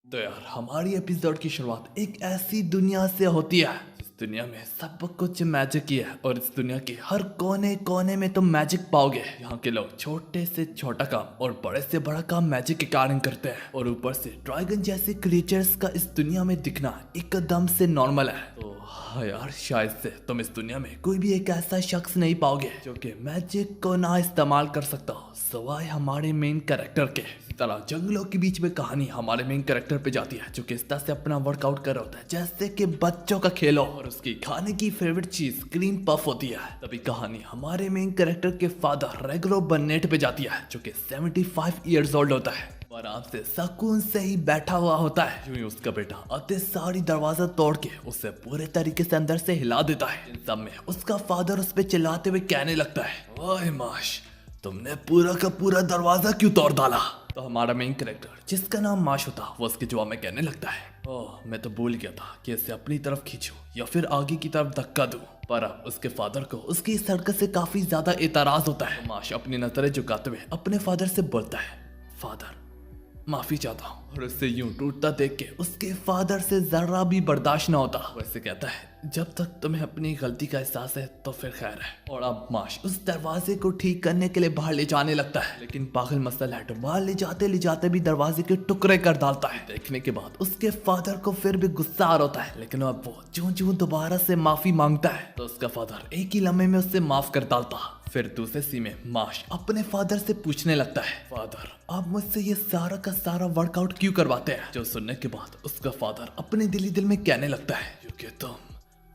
तो यार हमारी एपिसोड की शुरुआत एक ऐसी दुनिया से होती है जिस दुनिया में सब कुछ मैजिक ही है और इस दुनिया के हर कोने कोने में तुम मैजिक पाओगे। यहाँ के लोग छोटे से छोटा काम और बड़े से बड़ा काम मैजिक के कारण करते हैं और ऊपर से ड्रैगन जैसे क्रिएचर्स का इस दुनिया में दिखना एकदम से नॉर्मल है। तो हाँ यार, शायद से तुम इस दुनिया में कोई भी एक ऐसा शख्स नहीं पाओगे जो कि मैजिक को ना इस्तेमाल कर सकता हो सिवाय हमारे मेन कैरेक्टर के। इस तरह जंगलों के बीच में कहानी हमारे मेन कैरेक्टर पे जाती है जो कि इस तरह से अपना वर्कआउट कर रहा होता है जैसे कि बच्चों का खेल हो और उसकी खाने की फेवरेट चीज क्रीम पफ होती है। तभी कहानी हमारे मेन कैरेक्टर के फादर रेगुलर बन्नेट पे जाती है जो कि 75 इयर्स ओल्ड होता है। आराम से सुकून से ही बैठा हुआ होता है। यूं ही उसका बेटा आते सारी दरवाजा तोड़ के उसे पूरे तरीके से अंदर से हिला देता है। इन सब में उसका फादर उस पे चिल्लाते हुए कहने लगता है, ओए माश, तुमने पूरा का पूरा दरवाजा क्यों तोड़ डाला? तो हमारा मेन कैरेक्टर जिसका नाम माश होता वो उसके जवाब में कहने लगता है, ओह मैं तो भूल गया था कि इसे अपनी तरफ खींचूं या फिर आगे की तरफ धक्का दूं। पर अब उसके फादर को उसकी इस हरकत से काफी ज्यादा एतराज होता है। माश अपनी नजरें झुकाते हुए अपने फादर से बोलता है, फादर माफी चाहता हूँ। और उससे यूं टूटता देख के उसके फादर से जरा भी बर्दाश्त ना होता। वैसे कहता है, जब तक तुम्हें अपनी गलती का एहसास है तो फिर खैर है। और अब माश उस दरवाजे को ठीक करने के लिए बाहर ले जाने लगता है, लेकिन पागल मसला है बाहर ले जाते भी दरवाजे के टुकड़े कर डालता है। देखने के बाद उसके फादर को फिर भी गुस्सा आ रहा है, लेकिन अब वो जो दोबारा से माफी मांगता है तो उसका फादर एक ही लम्हे में उससे माफ कर डालता। फिर दूसरे सी में माश अपने फादर से पूछने लगता है, फादर आप मुझसे ये सारा का सारा वर्कआउट क्यों करवाते हैं? जो सुनने के बाद उसका फादर अपने दिल में कहने लगता है, क्योंकि तुम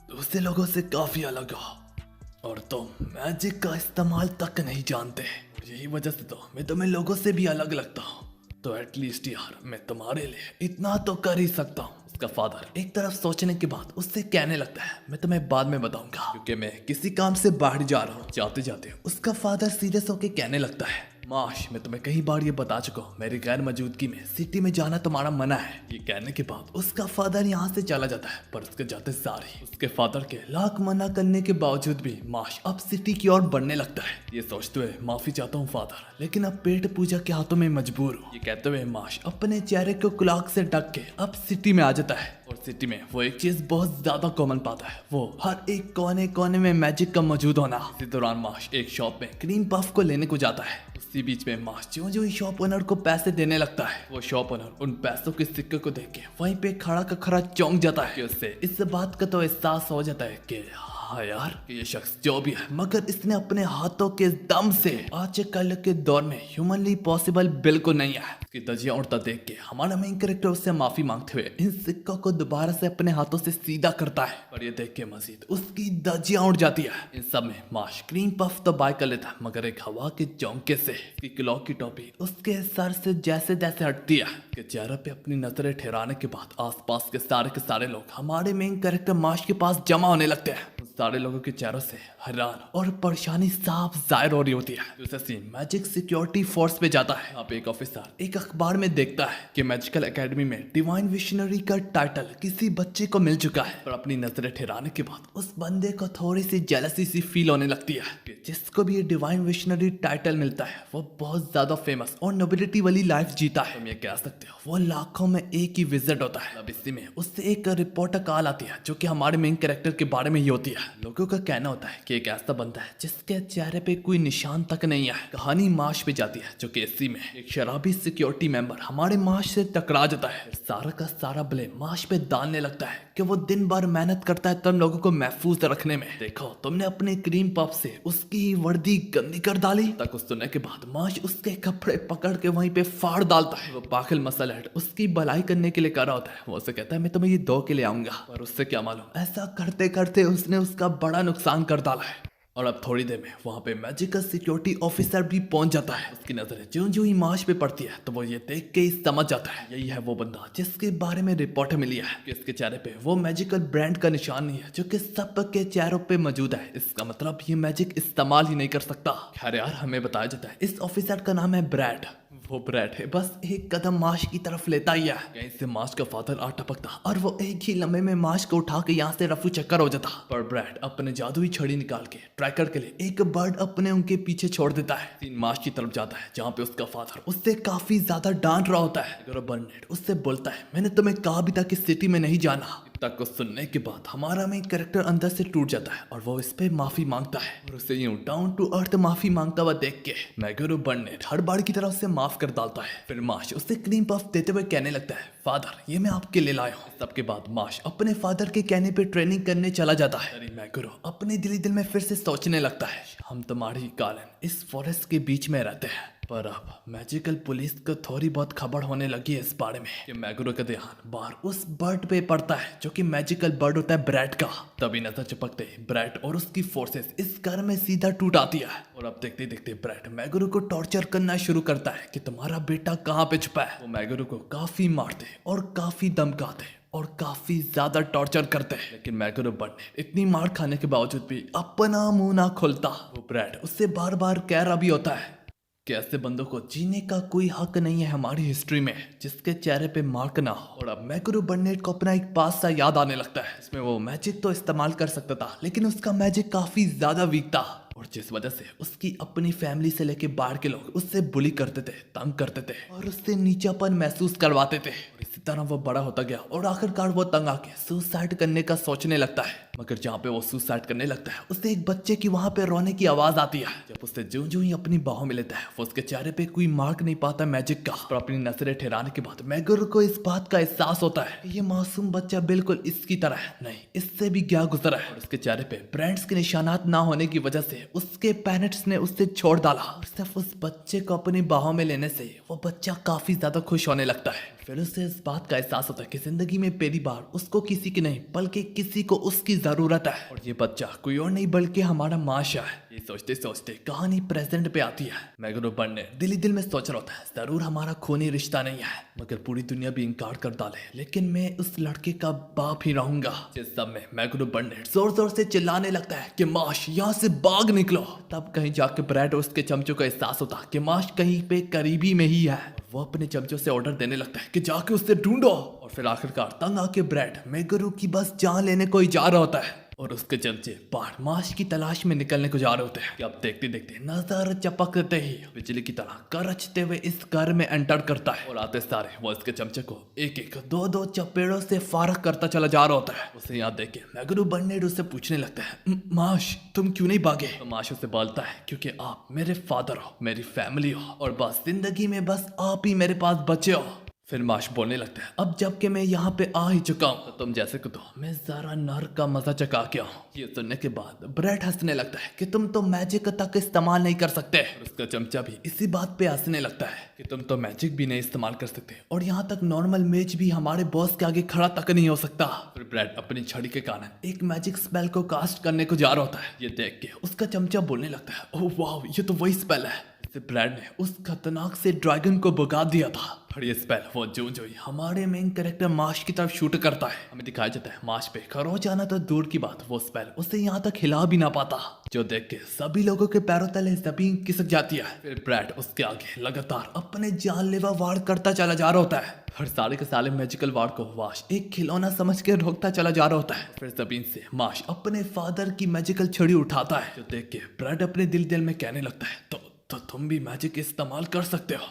दूसरे लोगों से काफी अलग हो और तुम मैजिक का इस्तेमाल तक नहीं जानते। यही वजह से तो मैं तुम्हें लोगों से भी अलग लगता हूँ। तो एटलीस्ट यार मैं तुम्हारे लिए इतना तो कर ही सकता हूँ। उसका फादर एक तरफ सोचने के बाद उससे कहने लगता है, मैं तुम्हें बाद में बताऊंगा क्योंकि मैं किसी काम से बाहर जा रहा हूँ। जाते जाते उसका फादर सीरियस होके कहने लगता है, माश मैं तुम्हें कई बार ये बता चुका हूँ, मेरी गैर मौजूदगी में सिटी में जाना तुम्हारा मना है। ये कहने के बाद उसका फादर यहाँ से चला जाता है, पर उसके जाते सार ही उसके फादर के लाख मना करने के बावजूद भी माश अब सिटी की ओर बढ़ने लगता है। ये सोचते हुए माफी चाहता हूँ फादर, लेकिन अब पेट पूजा के हाथों में मजबूर हूँ। ये कहते हुए माश अपने चेहरे को कुलाक से ढक के अब सिटी में आ जाता है। और सिटी में वो एक चीज बहुत ज्यादा कॉमन पाता है, वो हर एक कोने कोने में मैजिक का मौजूद होना। इसी दौरान माश एक शॉप में क्रीम पफ को लेने को जाता है। उसी बीच में माश जो ही शॉप ओनर को पैसे देने लगता है, वो शॉप ओनर उन पैसों के सिक्के को देख के वहीं पे खड़ा का खड़ा चौंक जाता है। कि उससे इस बात का तो एहसास हो जाता है कि हाँ यार ये शख्स जो भी है, मगर इसने अपने हाथों के दम से आजकल के दौर में ह्यूमनली पॉसिबल बिल्कुल नहीं है। उसकी धज्जियां उड़ता देख के हमारा मेन कैरेक्टर उससे माफी मांगते हुए इन सिक्कों को दोबारा से अपने हाथों से सीधा करता है, पर ये देख के मजीद उसकी धज्जियां उड़ जाती है। इन सब में माश क्रीम पफ तो बाय कर लेता है, मगर एक हवा के झोंके से उसकी क्लॉक की टोपी उसके सर से जैसे तैसे हटती है। के चेहरे पे अपनी नजरें ठहराने के बाद आसपास के सारे लोग हमारे मेन कैरेक्टर माश के पास जमा होने लगते हैं। सारे लोगों के चेहरों से हैरान और परेशानी साफ जाहिर हो रही होती है। दूसरा सीन मैजिक सिक्योरिटी फोर्स पे जाता है। यहाँ पे एक ऑफिसर एक अखबार में देखता है कि मैजिकल एकेडमी में डिवाइन विशनरी का टाइटल किसी बच्चे को मिल चुका है। पर अपनी नजरें ठहराने के बाद उस बंदे को थोड़ी सी जेलसी सी फील होने लगती है कि जिसको भी ये डिवाइन विशनरी टाइटल मिलता है वो बहुत ज्यादा फेमस और नोबिलिटी वाली लाइफ जीता है। तुम ये कह सकते हो वो लाखों में एक ही विजिट होता है। अब इसी में उससे एक रिपोर्टर कॉल आती है जो कि हमारे मेन कैरेक्टर के बारे में ही होती है। लोगों का कहना होता है कि एक ऐसा बंदा है जिसके चेहरे पे कोई निशान तक नहीं है। कहानी माश पे जाती है जो कि इसी में एक शराबी सिक्योरिटी मेंबर हमारे माश से टकरा जाता है। सारा का सारा ब्लेम माश पे डालने लगता है कि वो दिन भर मेहनत करता है तुम लोगों को महफूज रखने में। देखो तुमने अपने क्रीम पफ से उसकी वर्दी गंदी कर डाली। तक उस सुनने के बाद माश उसके कपड़े पकड़ के वहीं पे फाड़ डालता है। वो पागल मसल है उसकी भलाई करने के लिए कर रहा होता है। वो उसे कहता है मैं तुम्हें ये दो के लिए आऊंगा, पर उससे क्या मालूम ऐसा करते करते उसने उसका बड़ा नुकसान कर डाला है। और अब थोड़ी देर में वहां पे मैजिकल सिक्योरिटी ऑफिसर भी पहुंच जाता है। उसकी नजरें जो ही माश पे पड़ती है तो वो ये देख के ही समझ जाता है यही है वो बंदा जिसके बारे में रिपोर्ट मिली है कि इसके चेहरे पे वो मैजिकल ब्रांड का निशान नहीं है जो कि सबके चेहरों पे मौजूद है। इसका मतलब ये मैजिक इस्तेमाल ही नहीं कर सकता। खैर यार हमें बताया जाता है इस ऑफिसर का नाम है ब्रैड। वो ब्रैड है बस एक कदम माश की तरफ लेता ही है, कहीं से माश का फादर आ टपकता और वो एक ही लम्हे में माश को उठा के यहाँ से रफू चक्कर हो जाता। पर ब्रैड अपने जादुई छड़ी निकाल के ट्रैकर के लिए एक बर्ड अपने उनके पीछे छोड़ देता है। सीन माश की तरफ जाता है जहाँ पे उसका फादर उससे काफी ज्यादा डांट रहा होता है। बर्नेट उससे बोलता है मैंने तुम्हें कहा भी था कि सिटी में नहीं जाना। तक को सुनने के बाद हमारा मेन कैरेक्टर अंदर से टूट जाता है और वो इस पे माफी मांगता है और उसे यूं डाउन टू अर्थ माफी मांगता हुआ देख के मैगरो बर्नेट हर बार की तरह उसे माफ कर डालता है। फिर माश उसे क्रीम पफ देते हुए कहने लगता है फादर ये मैं आपके लिए लाया हूँ। सबके बाद माश अपने फादर के कहने पे ट्रेनिंग करने चला जाता है। मैगरो अपने दिल में फिर से सोचने लगता है हम तुम्हारी कारण इस फॉरेस्ट के बीच में रहते हैं, पर अब मैजिकल पुलिस को थोड़ी बहुत खबर होने लगी है इस बारे में कि मैगरो का ध्यान बाहर उस बर्ड पे पड़ता है जो कि मैजिकल बर्ड होता है ब्रैड का। तभी नजर चिपकते ब्रैड और उसकी फोर्सेस इस घर में सीधा टूट आती है और अब देखते देखते ब्रैड मैगरो को टॉर्चर करना शुरू करता है कि तुम्हारा बेटा कहाँ पे छुपा है। वो मैगरो को काफी मारते और काफी धमकाते और काफी ज्यादा टॉर्चर करते हैं, लेकिन मैगरो बर्नेट इतनी मार खाने के बावजूद भी अपना मुंह ना खोलता। वो ब्रैड उससे बार बार कह रहा भी होता है कि ऐसे बंदों को जीने का कोई हक नहीं है हमारी हिस्ट्री में जिसके चेहरे पे मार्क ना हो। और अब मैगरो बर्नेट को अपना एक पास सा याद आने लगता है, इसमें वो मैजिक तो इस्तेमाल कर सकता था लेकिन उसका मैजिक काफी ज्यादा वीक था और जिस वजह से उसकी अपनी फैमिली से लेके बाहर के लोग उससे बुली करते थे, तंग करते थे और उससे नीचापन महसूस करवाते थे। और इसी तरह वो बड़ा होता गया और आखिरकार वो तंग आके सुसाइड करने का सोचने लगता है। मगर जहाँ पे वो सुसाइड करने लगता है उससे एक बच्चे की वहां पे रोने की आवाज आती है। जब उससे जो जो ही अपनी बाहों में लेता है वो उसके चेहरे पे कोई मार्क नहीं पाता मैजिक का। पर अपनी नजरें ठहराने के बाद मैगरो को इस बात का एहसास होता है ये मासूम बच्चा बिल्कुल इसकी तरह है, नहीं इससे भी क्या गुजरा है। और उसके चेहरे पे ब्रांड्स के निशानात ना होने की वजह से उसके पेरेंट्स ने उससे छोड़ डाला और सिर्फ उस बच्चे को अपनी बाहों में लेने से वो बच्चा काफी ज्यादा खुश होने लगता है। फिर उसे इस बात का एहसास होता है कि जिंदगी में पहली बार उसको किसी की नहीं बल्कि किसी को उसकी जरूरत है और ये बच्चा कोई और नहीं बल्कि हमारा माशा है। ये सोचते सोचते कहानी प्रेजेंट पे आती है। मैगरो बर्नेट दिल में सोच रहा होता है जरूर हमारा खूनी रिश्ता नहीं है मगर पूरी दुनिया भी इनकार कर डाले लेकिन मैं उस लड़के का बाप ही रहूंगा। इस सब में मैगरो बर्नेट जोर जोर से चिल्लाने लगता है कि माश यहाँ से भाग निकलो। तब कहीं जाके ब्रैड और उसके चमचों का एहसास होता कि माश कहीं पे करीबी में ही है। वो अपने चमचों से ऑर्डर देने लगता है कि जाके उससे ढूंढो और फिर आखिरकार तंग आके ब्रैड मैगरो की बस जान लेने को ही जा रहा होता है और उसके चमचे बाहर माश की तलाश में निकलने को जा रहे होते हैं कि अब देखते देखते नजर चपकते ही बिजली की तरह गरजते हुए इस घर में एंटर करता है और आते सारे वो इसके चमचे को एक एक दो दो चपेड़ों से फारक करता चला जा रहा होता है। उसे यहाँ देख के मैगरो बर्नेट उससे पूछने लगता है माश तुम क्यों नहीं भागे। तो माश उसे बोलता है क्योंकि आप मेरे फादर हो, मेरी फैमिली हो और बस जिंदगी में बस आप ही मेरे पास बचे हो। फिर माश बोलने लगता है अब जबकि मैं यहाँ पे आ ही चुका हूँ तो तुम जैसे दो मैं जरा नर का मजा चका के आऊँ। ये सुनने के बाद ब्रैड हंसने लगता है कि तुम तो मैजिक तक इस्तेमाल नहीं कर सकते और उसका चमचा भी इसी बात पे हंसने लगता है कि तुम तो मैजिक भी नहीं इस्तेमाल कर सकते और यहाँ तक नॉर्मल मेज भी हमारे बॉस के आगे खड़ा तक नहीं हो सकता। फिर ब्रैड अपनी छड़ी के कारण एक मैजिक स्पेल को कास्ट करने को जा रहा होता है। ये देख के उसका चमचा बोलने लगता है ओह वाह ये तो वही स्पेल है ब्रैड ने उस खतरनाक से ड्रैगन को भगा दिया था। और ये स्पेल वो जो ही हमारे मेन कैरेक्टर माश की तरफ शूट करता है हमें दिखाया जाता है माश पे खरोच जाना तो दूर की बात वो स्पेल उसे यहाँ तक हिला भी ना पाता जो देख के सभी लोगों के पैरों तले जमीन खिसक जाती है। फिर ब्रैड उसके आगे लगातार अपने जानलेवा वार करता चला जा रहा होता है और सारे के सारे मैजिकल वार को वाश एक खिलौना समझ के रोकता चला जा रहा होता है। फिर जमीन से माश अपने फादर की मैजिकल छड़ी उठाता है जो देख के ब्रैड अपने दिल में कहने लगता है तो तुम भी मैजिक इस्तेमाल कर सकते हो।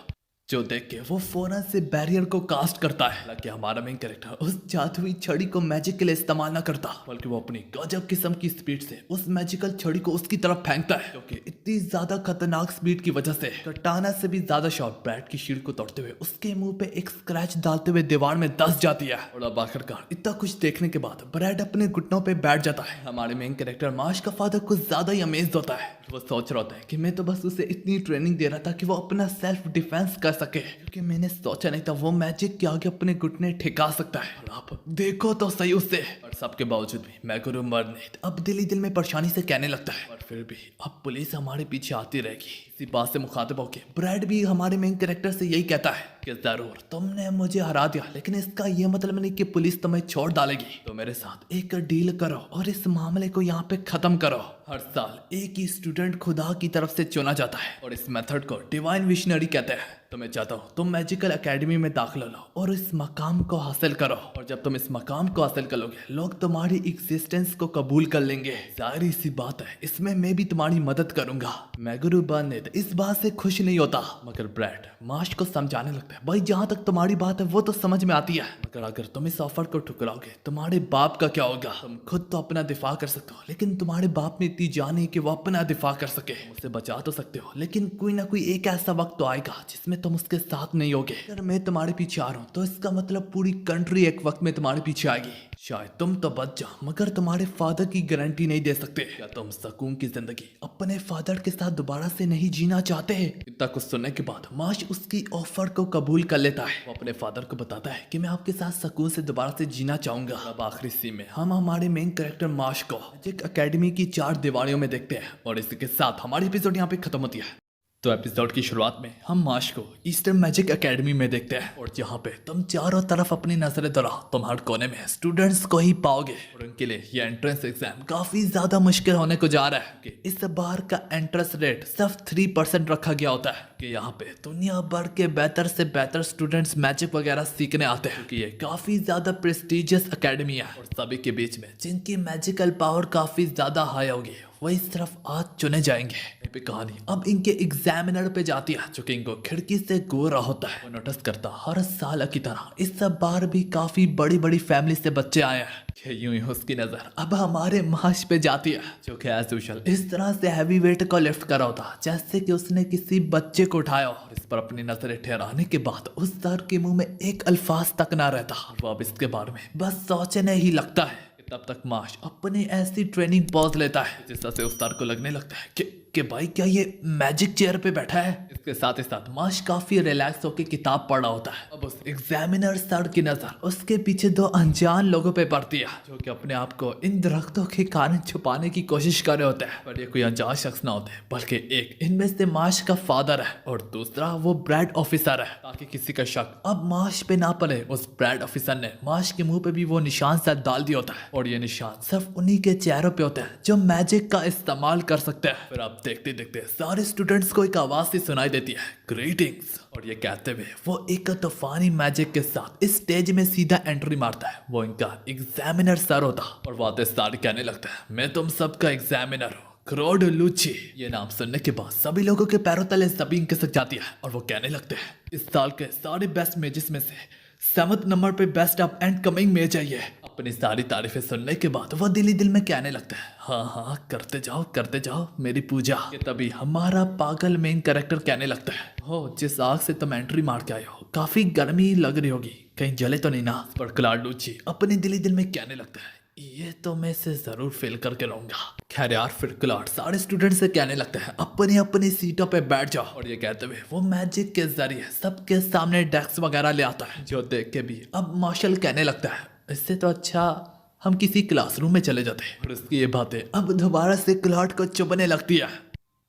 जो देख के वो फौरन से बैरियर को कास्ट करता है। हालांकि हमारा मेन कैरेक्टर उस जादुई छड़ी को मैजिक के लिए इस्तेमाल ना करता बल्कि वो अपनी गजब किस्म की स्पीड से उस मैजिकल छड़ी को उसकी तरफ फेंकता है क्योंकि इतनी ज्यादा खतरनाक स्पीड की वजह से कटाना से भी ज्यादा शॉट ब्रैड की शील्ड को तोड़ते हुए उसके मुंह पे एक स्क्रैच डालते हुए दीवार में धंस जाती है। और अब आखिरकार इतना कुछ देखने के बाद ब्रैड अपने घुटनों पे बैठ जाता है। हमारे मेन कैरेक्टर माश का फादर कुछ ज्यादा ही अमेज्ड होता है। वो सोच रहा होता है कि मैं तो बस उसे इतनी ट्रेनिंग दे रहा था कि वो अपना सेल्फ डिफेंस कर सके क्योंकि मैंने सोचा नहीं था वो मैजिक के आगे अपने घुटने ठिका सकता है। और आप देखो तो सही उससे। और सबके बावजूद भी मैगरो बर्नेट अब दिल में परेशानी से कहने लगता है और फिर भी अब पुलिस हमारे पीछे आती रहेगी। इसी बात से मुखातिब होकर ब्रैड भी हमारे मेन कैरेक्टर से यही कहता है कि जरूर तुमने मुझे हरा दिया लेकिन इसका ये मतलब नहीं कि पुलिस तुम्हें छोड़ डालेगी। तो मेरे साथ एक डील करो और इस मामले को यहाँ पे खत्म करो। हर साल एक ही स्टूडेंट खुदा की तरफ से चुना जाता है और इस मेथड को डिवाइन विशनरी कहते हैं। तो मैं चाहता हूँ तुम मैजिकल एकेडमी में दाखिला लो और इस मकाम को हासिल करो। और जब तुम इस मकाम को हासिल करोगे लोग तुम्हारी एग्जिस्टेंस को कबूल कर लेंगे। जाहिर सी बात है इसमें मैं भी तुम्हारी मदद करूंगा। मैगुरु बर्नेट इस बात से खुश नहीं होता, मगर ब्रैड मार्श को समझाने लगता है, भाई जहाँ तक तुम्हारी बात है वो तो समझ में आती है, मगर अगर तुम इस ऑफर को ठुकराओगे तुम्हारे बाप का क्या होगा? तुम खुद तो अपना दिफा कर सकते हो, लेकिन तुम्हारे बाप में इतनी जान है कि वो अपना दिफा कर सके। उसे बचा तो सकते हो, लेकिन कोई ना कोई एक ऐसा वक्त तो आएगा जिसमें तुम उसके साथ नहीं होगे। अगर मैं तुम्हारे पीछे आ रहा हूँ तो इसका मतलब पूरी कंट्री एक वक्त में तुम्हारे पीछे आएगी। शायद तुम तो बच जाओ, मगर तुम्हारे फादर की गारंटी नहीं दे सकते। क्या तुम सकून की जिंदगी अपने फादर के साथ दोबारा से नहीं जीना चाहते? इतना कुछ सुनने के बाद मार्श उसकी ऑफर को कबूल कर लेता है। वो अपने फादर को बताता है कि मैं आपके साथ सकून से दोबारा से जीना चाहूंगा। अब आखिरी सीन में हम हमारे मेन कैरेक्टर मार्श को मैजिक एकेडमी की 4 दीवारों में देखते हैं और इसी के साथ हमारी एपिसोड यहाँ पे खत्म होती है। तो एपिसोड की शुरुआत में हम मार्श को ईस्टर्न मैजिक एकेडमी में देखते हैं और जहाँ पे तुम चारों तरफ अपनी नजरें दौड़ाओ तुम हर कोने में स्टूडेंट्स को ही पाओगे और उनके लिए ये एंट्रेंस एग्जाम काफी ज्यादा मुश्किल होने को जा रहा है कि इस बार का एंट्रेंस रेट सिर्फ 3% रखा गया होता है कि यहाँ पे दुनिया भर के बेहतर से बेहतर स्टूडेंट्स मैजिक वगैरह सीखने आते हैं, क्योंकि ये काफी ज्यादा प्रेस्टिजियस एकेडमी है और सभी के बीच में जिनकी मैजिकल पावर काफी ज्यादा हाई होगी वही सिर्फ आज चुने जाएंगे। पे कहानी अब इनके एग्जामिनर पे जाती है जो कि इनको खिड़की से गोरा होता है। वो नोटिस करता हर साल की तरह इस बार भी काफी बड़ी बड़ी फैमिली से बच्चे आए हैं। यूं ही उसकी नजर अब हमारे मार्श पे जाती है जो कि एज यूजुअल इस तरह से हैवी वेट को लिफ्ट कर रहा होता जैसे कि उसने किसी बच्चे को उठाया और इस पर अपनी नजरें ठहराने के बाद उस सर के मुंह में एक अल्फाज तक ना रहता। वो अब इसके बारे में बस सोचने ही लगता है। तब तक मार्श अपनी ऐसी ट्रेनिंग पॉज लेता है जिससे से उस्ताद को लगने लगता है कि भाई क्या ये मैजिक चेयर पे बैठा है। इसके साथ ही साथ मार्श काफी रिलैक्स होकर किताब पढ़ रहा होता है। अब उस एग्जामिनर सर की नजर उसके पीछे 2 अनजान लोगों पे पड़ती है जो कि अपने आप को इन दरख्तों के कारण छुपाने की कोशिश कर रहे होते हैं, पर ये कोई अनजान शख्स ना होते बल्कि एक इनमें से मार्श का फादर है और दूसरा वो ब्रैड ऑफिसर है। ताकि किसी का शक अब मार्श पे ना पड़े, उस ब्रैड ऑफिसर ने मार्श के मुंह पे भी वो निशान सा डाल दिया होता है और ये निशान सिर्फ उन्हीं के चेहरों पे होता है जो मैजिक का इस्तेमाल कर सकते हैं। फिर आप देखते देखते सारे स्टूडेंट्स को एक आवाज सी सुनाई देती है, ग्रीटिंग्स, और ये कहते हुए वो एक तूफानी मैजिक के साथ इस स्टेज में सीधा एंट्री मारता है। वो इनका एग्जामिनर सर होता और वो आते सारे कहने लगता है, मैं तुम सबका एग्जामिनर हूँ, क्रोड लूची। ये नाम सुनने के बाद सभी लोगों के पैरों तले जमीन खिसक जाती है और वो कहने लगते हैं, इस साल के सारे बेस्ट मेजेस में से 7th नंबर पे बेस्ट अप एंड कमिंग मेज है ये। अपनी सारी तारीफें सुनने के बाद वो दिल ही दिल में कहने लगता है, हाँ हाँ करते जाओ मेरी पूजा। ये तभी हमारा पागल मेन कैरेक्टर कहने लगता है, हो जिस आग से तुम एंट्री मार के आए हो काफी गर्मी लग रही होगी, कहीं जले तो नहीं ना? पर क्लार्ड लूची अपने दिल ही दिल में कहने लगता है, ये तो मैं इसे जरूर फेल करके रहूंगा। खैर यार, फिर क्लार्ड सारे स्टूडेंट से कहने लगता है, अपनी अपनी सीटों पे बैठ जाओ। और ये कहते हुए वो मैजिक के जरिए सबके सामने डेस्क वगैरह ले आता है, जो देख के भी अब मार्शल कहने लगता है, इससे तो अच्छा हम किसी क्लासरूम में चले जाते हैं। और उसकी ये बातें अब दोबारा से क्लार्ड को चुभने लगती है।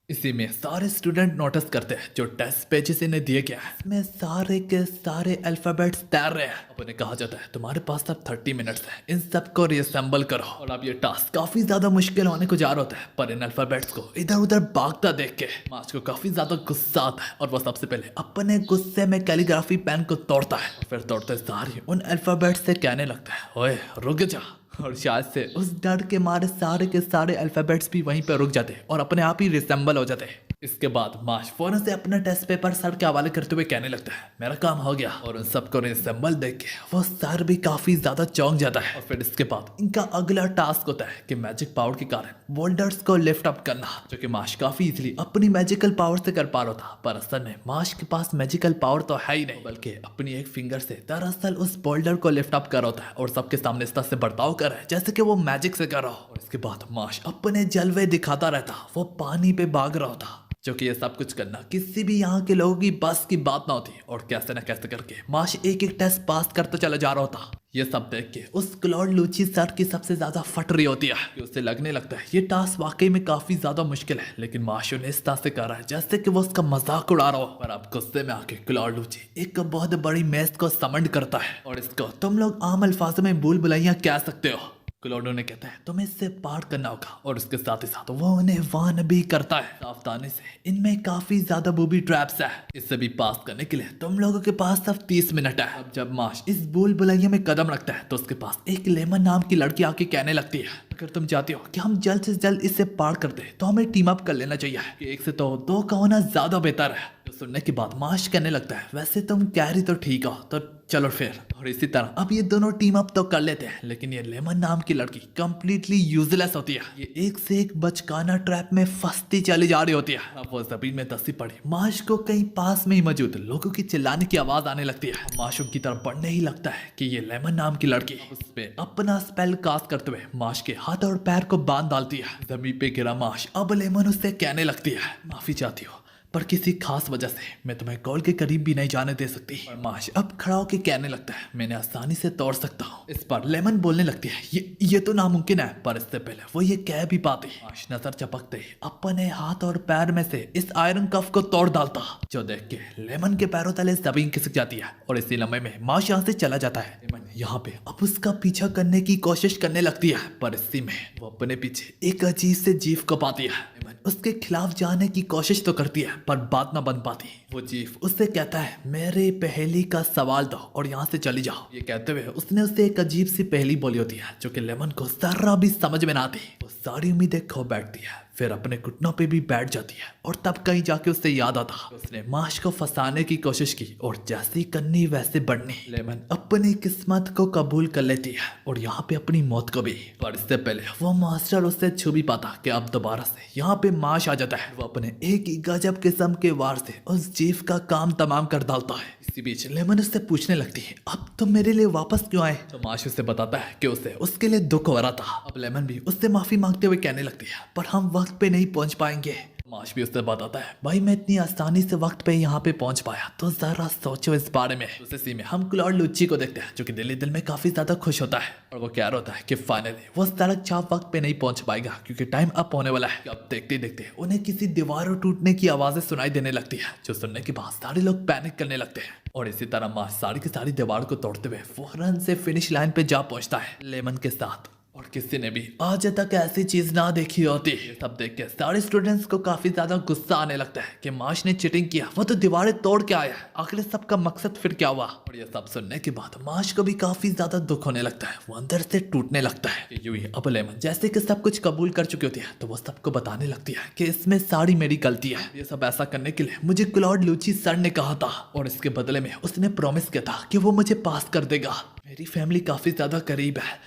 इसी में सारे स्टूडेंट नोटिस करते हैं जो टेस्ट पेजेस इन्हें दिए गया है इसमें सारे के सारे अल्फाबेट्स तैर रहे हैं। अब उन्हें कहा जाता है, तुम्हारे पास अब 30 मिनट्स है, इन सबको रीअसेंबल करो। और अब ये टास्क काफी ज्यादा मुश्किल होने को जा रहा होता है, पर इन अल्फाबेट्स को इधर उधर भागता देख के मार्श को काफी ज्यादा गुस्सा आता है और वो सबसे पहले अपने गुस्से में कैलीग्राफी पेन को तोड़ता है और फिर तोड़ते सारे उन अल्फाबेट्स से कहने लगता है, ओए रुक जा। और शायद से उस डर के मारे सारे के सारे अल्फाबेट्स भी वहीं पर रुक जाते और अपने आप ही रिसेंबल हो जाते। इसके बाद मार्श फौरन से अपना टेस्ट पेपर सर के हवाले करते हुए कहने लगता है, मेरा काम हो गया। और उन सबको रिसेंबल देख के वो सर भी काफी ज्यादा चौंक जाता है। और फिर इसके बाद इनका अगला टास्क होता है कि मैजिक पावर के कारण बोल्डर्स को लिफ्ट अप करना, जो कि मार्श काफी इजीली अपनी मैजिकल पावर से कर पा रहा था। पर असल में मार्श के पास मैजिकल पावर तो है ही नहीं, बल्कि अपनी एक फिंगर से दरअसल उस बोल्डर को लिफ्ट अप कर होता है और सबके सामने इस तरह से बर्ताव कर रहा है जैसे कि वो मैजिक से कर रहा हो। और इसके बाद मार्श अपने जलवे दिखाता रहता, वो पानी पे भाग रहा होता, जो कि ये सब कुछ करना किसी भी यहाँ के लोगों की बस की बात ना होती। और कैसे न कैसे करके मार्श एक एक टेस्ट पास करता चला जा रहा होता। ये सब देख के उस क्लॉड लूची सर की सबसे ज्यादा फट रही होती है कि उसे लगने लगता है ये टास्क वाकई में काफी ज्यादा मुश्किल है, लेकिन मार्श ने इस तरह से कर रहा है जैसे कि वो उसका मजाक उड़ा रहा हो। पर अब गुस्से में आके क्लॉड लूची एक बहुत बड़ी मैच को समंड करता है और इसको तुम लोग आम अल्फाजों में भूल भुलैया कह सकते हो। क्लोड उन्हें कहता है तुम्हें इससे पार करना होगा और उसके साथ ही साथ वो उन्हें वार्न भी करता है सावधानी से, इनमें काफी ज्यादा बूबी ट्रैप्स है, इससे भी पास करने के लिए तुम लोगों के पास सिर्फ 30 मिनट है। अब जब माश इस भूल भुलैया में कदम रखता है तो उसके पास एक लेमन नाम की लड़की आके कहने लगती है अगर तुम चाहते हो कि हम जल्द से जल्द इससे पार कर दे तो हमें टीम अप कर लेना चाहिए कि एक से तो दो का होना ज्यादा बेहतर है। तो सुनने के बाद माश कहने लगता है वैसे तुम कह रही तो ठीक हो तो चलो फिर। और इसी तरह अब ये दोनों टीम अप तो कर लेते हैं लेकिन ये लेमन नाम की लड़की कंप्लीटली यूजलेस होती है, ये एक से एक बचकाना ट्रैप में फंसती चली जा रही होती है। अब वो जमीन में दस्ती पड़ी माश को कहीं पास में ही मौजूद लोगों की चिल्लाने की आवाज आने लगती है। माश की तरफ बढ़ने ही लगता है कि ये लेमन नाम की लड़की उस पे अपना स्पेल कास्ट करते हुए माश के हाथ और पैर को बांध डालती है। जमीन पे गिरा माश अब लेमन उससे कहने लगती है माफी चाहती हो पर किसी खास वजह से मैं तुम्हें कॉल के करीब भी नहीं जाने दे सकती। और माश अब खड़ा होकर कहने लगता है मैंने आसानी से तोड़ सकता हूँ। इस पर लेमन बोलने लगती है ये तो नामुमकिन है, पर इससे पहले वो ये कह भी पाती। माश नजर चपकते ही अपने हाथ और पैर में से इस आयरन कफ को तोड़ डालता, जो देख के लेमन के पैरों तले जमीन खिसक जाती है और इसी लम्हे में माश यहाँ से चला जाता है। लेमन यहाँ पे अब उसका पीछा करने की कोशिश करने लगती है पर इसी में वो अपने पीछे एक अजीब से जीव को पाती है। लेमन उसके खिलाफ जाने की कोशिश तो करती है पर बात ना बन पाती। वो जीव उससे कहता है मेरे पहेली का सवाल दो और यहाँ से चली जाओ। ये कहते हुए उसने उससे एक अजीब सी पहेली बोली होती है जो कि लेमन को जरा भी समझ में ना आती। वो सारी उम्मीदें खो बैठती है फिर अपने घुटनों पे भी बैठ जाती है और तब कहीं जाके उससे याद आता उसने माश को फंसाने की कोशिश की और जैसी करनी वैसे बढ़नी। लेमन अपनी किस्मत को कबूल कर लेती है और यहाँ पे अपनी मौत को भी। पर इससे पहले वो मास्टर उससे छू भी पाता कि अब दोबारा से यहाँ पे माश आ जाता है। वो अपने एक ही गजब किस्म के वार से उस जीव का काम तमाम कर डालता है। इसी बीच लेमन उससे पूछने लगती है अब तुम मेरे लिए वापस क्यों आए। तो माश उससे बताता है कि उसे उसके लिए दुख हो रहा था। अब लेमन भी उससे माफी मांगते हुए कहने लगती है पर हम वक्त पे नहीं पहुंच पाएंगे। माश भी उससे बताता है भाई मैं इतनी आसानी से वक्त पे यहाँ पे पहुंच पाया तो जरा सोचो इस बारे में। उसी सी में हम क्लॉड लुच्ची को देखते हैं जो कि दिल में काफी ज्यादा खुश होता है और वो कह रहा होता है कि फाइनली वो सड़क छाप वक्त पे नहीं पहुंच पाएगा क्योंकि टाइम अप होने वाला है। अब देखते देखते उन्हें किसी दीवारों टूटने की आवाजें सुनाई देने लगती है जो सुनने के बाद सारे लोग पैनिक करने लगते हैं और इसी तरह माश सारी की सारी दीवार को तोड़ते हुए फौरन से फिनिश लाइन पे जा पहुंचता है लेमन के साथ। और किसी ने भी आज तक ऐसी चीज ना देखी होती। ये सब देख के सारे स्टूडेंट्स को काफी ज्यादा गुस्सा आने लगता है कि माश ने चीटिंग किया, वो तो दीवारें तोड़ के आया, आखिर सबका मकसद फिर क्या हुआ। और ये सब सुनने के बाद माश को भी काफी ज्यादा दुख होने लगता है, वो अंदर से टूटने लगता है। यूं ही अब लेमन जैसे कि सब कुछ कबूल कर चुकी होती है तो वो सबको बताने लगती है कि इसमें सारी मेरी गलती है, ये सब ऐसा करने के लिए मुझे क्लॉड लूची सर ने कहा था और इसके बदले में उसने प्रॉमिस किया था कि वो मुझे पास कर देगा। मेरी फैमिली काफी ज्यादा करीब है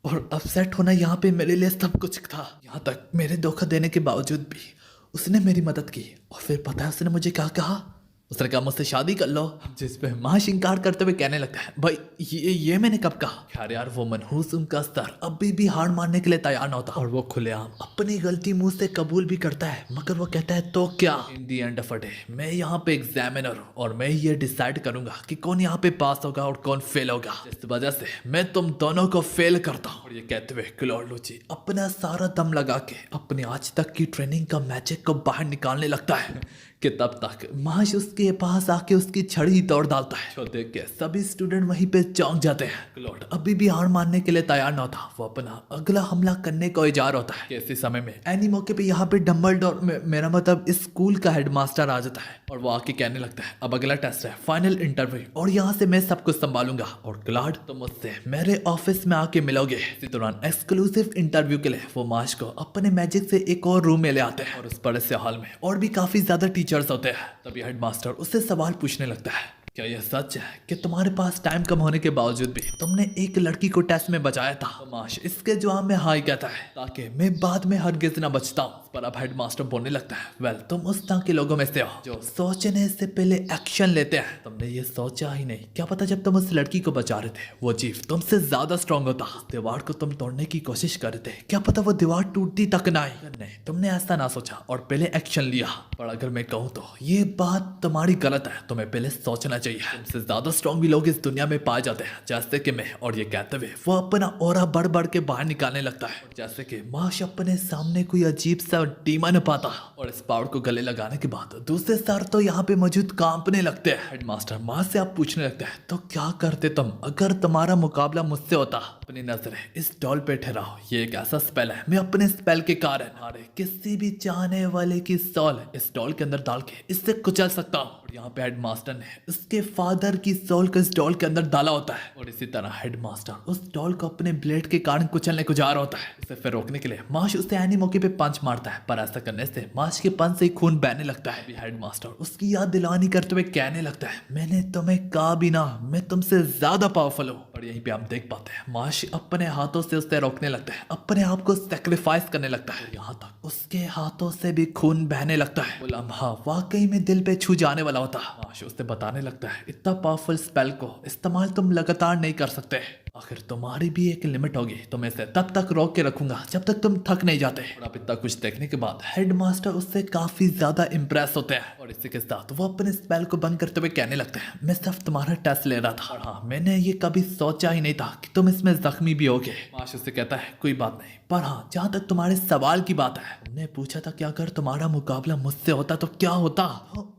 और अपसेट होना यहाँ पे मेरे लिए सब कुछ था। यहाँ तक मेरे धोखा देने के बावजूद भी उसने मेरी मदद की और फिर पता है उसने मुझे क्या कहा, उसने कहा मुझसे शादी कर लो। जिस पे माश इंकार करते हुए कहने लगता है भाई ये मैंने कब कहा। खैर यार वो मनहूस उनका स्तर अभी भी हार मानने के लिए तैयार न होता और वो खुलेआम अपनी गलती मुंह से कबूल भी करता है, मगर वो कहता है तो क्या, इन दी एंड ऑफ डे मैं यहाँ पे एग्जामिनर हूँ और मैं ये डिसाइड करूंगा कि कौन यहाँ पे पास होगा और कौन फेल होगा, इस वजह से मैं तुम दोनों को फेल करता हूँ। और ये कहते हुए क्लॉड लूची अपना सारा दम लगा के अपनी आज तक की ट्रेनिंग का मैजिक को बाहर निकालने लगता है कि तब तक माश उसके पास आके उसकी छड़ी तोड़ डालता है, जो देख के सभी स्टूडेंट वहीं पे चौंक जाते हैं। क्लॉड अभी भी हार मानने के लिए तैयार न था, वो अपना अगला हमला करने को इजार होता है। इसी समय में एनी मौके पे यहाँ पे डम्बलडोर मेरा मतलब इस स्कूल का हेडमास्टर आ जाता है और वो आके कहने लगता है अब अगला टेस्ट है, फाइनल इंटरव्यू और यहाँ से मैं सब कुछ संभालूंगा और क्लॉड तुम मुझसे मेरे ऑफिस में आके मिलोगे। इसी दौरान एक्सक्लूसिव इंटरव्यू के लिए वो माश को अपने मैजिक से एक और रूम में ले आते हैं और उस बड़े से हॉल में और भी काफी ज्यादा टीचर्स होते हैं। तभी हेडमास्टर उससे सवाल पूछने लगता है क्या यह सच है कि तुम्हारे पास टाइम कम होने के बावजूद भी तुमने एक लड़की को टेस्ट में बचाया था। तो माश इसके जवाब में हाँ कहता है ताकि मैं बाद में हरगिज न बचता हूँ। पर अब हेडमास्टर बोलने लगता है वेल तुम उस तरह के लोगों में से हो जो सोचने से पहले एक्शन लेते हैं, तुमने ये सोचा ही नहीं, क्या पता जब तुम उस लड़की को बचा रहे थे वो जीव तुमसे ज्यादा स्ट्रॉन्ग होता, दीवार को तुम तोड़ने की कोशिश कर रहे थे, क्या पता वो दीवार टूटती तक ना आई। नहीं तुमने ऐसा ना सोचा और पहले एक्शन लिया। पर अगर मैं कहूँ तो ये बात तुम्हारी गलत है, तुम्हें पहले सोचना चाहिए, तुमसे ज्यादा स्ट्रॉन्ग भी लोग इस दुनिया में पाए जाते हैं जैसे कि मैं। और ये कहते हुए वो अपना ऑरा बढ़ बढ़ के बाहर निकालने लगता है जैसे कि माश अपने सामने कोई अजीब सा डीमन पाता और इस पावर को गले लगाने के बाद दूसरे सर तो यहाँ पे मौजूद कांपने लगते हैं। हेडमास्टर माँ से आप पूछने लगता है तो क्या करते तुम अगर तुम्हारा मुकाबला मुझसे होता। अपनी नजरें इस डॉल पे ठहराओ। ये एक ऐसा स्पेल है, मैं अपने स्पेल के कारण हमारे किसी भी चाहने वाले की सोल इस डॉल के अंदर डाल के इससे कुचल सकता हूँ। और यहाँ पे हेडमास्टर ने उसके फादर की सोल को इस डॉल के अंदर डाला होता है और इसी तरह हेडमास्टर उस डॉल को अपने ब्लेड के कारण कुचलने को जा रहा होता है। उसे फिर रोकने के लिए माश उसे एनी मौके पे पंच मारता है, पर ऐसा करने से माश के पंच से खून बहने लगता है। हेडमास्टर उसकी याद दिलानी करते हुए कहने लगता है, मैंने तुम्हें कहा भी ना, मैं तुमसे ज्यादा पावरफुल हूँ। और यहीं पे हम देख पाते हैं माश अपने हाथों से उसे रोकने लगता है, अपने आप को सेक्रीफाइस करने लगता है। यहाँ तक उसके हाथों से भी खून बहने लगता है। वो लम्हा वाकई में दिल पे छू जाने वाला होता। माश उसे बताने लगता है, इतना पावरफुल स्पेल को इस्तेमाल तुम लगातार नहीं कर सकते, आखिर तुम्हारी भी एक लिमिट होगी। तुम इसे तब तक रोक के रखूंगा जब तक तुम थक नहीं जाते। और अब इतना कुछ देखने के बाद हेडमास्टर उससे काफी ज्यादा इंप्रेस होते हैं और इसी के साथ वो अपने स्पेल को बंद करते हुए कहने लगते हैं, मैं सिर्फ तुम्हारा टेस्ट ले रहा था। और हाँ, मैंने ये कभी सोचा ही नहीं था कि तुम इसमें जख्मी भी होगे। माश उससे कहता है, कोई बात नहीं, पर हाँ, जहाँ तक तुम्हारे सवाल की बात है, तुमने पूछा था कि अगर तुम्हारा मुकाबला मुझसे होता तो क्या होता।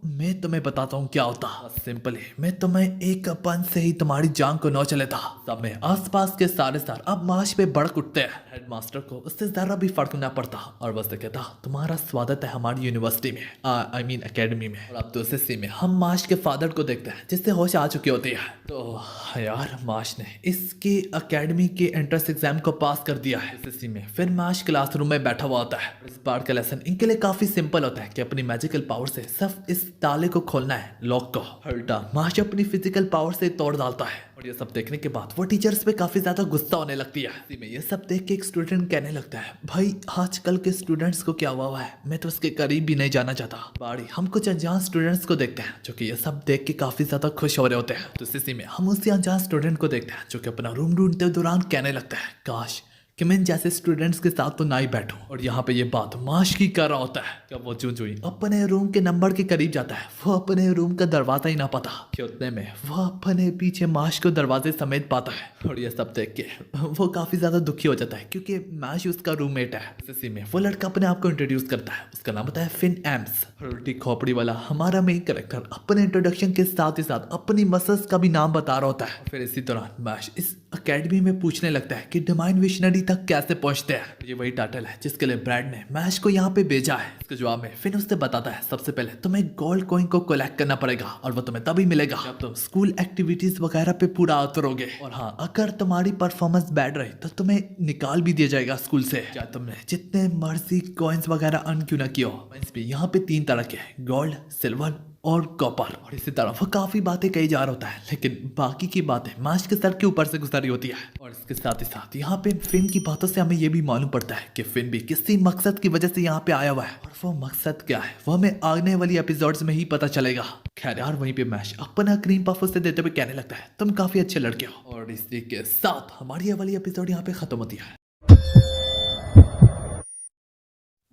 मैं तुम्हें बताता हूँ क्या होता। सिंपली मैं तुम्हें एक पंच से ही तुम्हारी जान को नोच लेता। सब में आसपास के सारे सर अब माश पे भड़क उठते हैं। हेडमास्टर को उससे जरा भी फर्क ना पड़ता और बस कहता, तुम्हारा स्वागत है हमारी यूनिवर्सिटी में, आई मीन एकेडमी में। और अब दूसरे सी में हम माश के फादर को देखते हैं जिससे होश आ चुकी होती है। तो यार माश ने इसकी एकेडमी के एंट्रेंस एग्जाम को पास कर दिया है। इस सी में फिर माश क्लासरूम में बैठा हुआ होता है। इस बार का लेसन इनके लिए काफी सिंपल होता है कि अपनी मैजिकल पावर से सिर्फ इस ताले को खोलना है, लॉक को। हल्टा माश अपनी फिजिकल पावर से तोड़ डालता है और ये सब देखने के बाद वो टीचर्स पे काफी ज्यादा गुस्सा होने लगती है। इसी में ये सब देख के एक स्टूडेंट कहने लगता है, भाई आजकल के स्टूडेंट्स को क्या हुआ है, मैं तो उसके करीब भी नहीं जाना चाहता। बाड़ी हम कुछ अनजान स्टूडेंट्स को देखते हैं जो कि ये सब देख के काफी ज्यादा खुश हो रहे होते हैं। तो इसी में हम उसी अनजान स्टूडेंट को देखते हैं जो कि अपना रूम ढूंढते दौरान कहने लगता है, काश कि मैं जैसे स्टूडेंट्स के साथ तो ना ही बैठूं। और यहाँ पे ये बात माश की कर रहा होता है कि वो जूं ही अपने रूम के नंबर के करीब जाता है, वो अपने रूम का दरवाजा ही ना पाता कि उतने में वो अपने पीछे माश को दरवाजे समेत पाता है। और ये सब देख के वो काफी ज्यादा दुखी हो जाता है क्योंकि माश उसका रूममेट है। इसी में वो लड़का अपने आप को इंट्रोड्यूस करता है, उसका नाम होता है फिन एम्स। उल्टी खोपड़ी वाला हमारा मेन कैरेक्टर अपने इंट्रोडक्शन के साथ ही साथ अपनी मसल्स का भी नाम बता रहा होता है। फिर इसी दौरान माश इस एकेडमी में पूछने लगता है कि डिवाइन विशनरी तक कैसे पहुंचते हैं। ये वही टाइटल है जिसके लिए ब्रैड ने मैश को यहाँ पे भेजा है। इसके जवाब में फिन उससे बताता है, सबसे पहले तुम्हें गोल्ड कॉइन को कलेक्ट करना पड़ेगा और वो तुम्हें तभी मिलेगा जब तुम स्कूल एक्टिविटीज वगैरह पे पूरा उतरोगे। और हाँ, अगर तुम्हारी परफॉर्मेंस बैड रही तो तुम्हें निकाल भी दिया जाएगा स्कूल से, चाहे तुमने जितने मर्जी कॉइन्स वगैरह अर्न क्यों ना किया हो। यहाँ पे 3 तरह के, गोल्ड, सिल्वर और कॉपर। और इसी तरह वो काफी बातें कही जा रहा होता है, लेकिन बाकी की बातें माश के सर के ऊपर से गुजरी होती है। और इसके साथ ही साथ यहाँ पे फिन की बातों से हमें ये भी मालूम पड़ता है कि फिन भी किसी मकसद की वजह से यहाँ पे आया हुआ है और वो मकसद क्या है वो हमें आने वाली एपिसोड्स में ही पता चलेगा। खैर यार, वहीं पे मैश अपना क्रीम पफ उसे देते हुए कहने लगता है, तुम काफी अच्छे लड़के हो। और इसी के साथ हमारी ये वाली एपिसोड यहाँ पे खत्म होती है।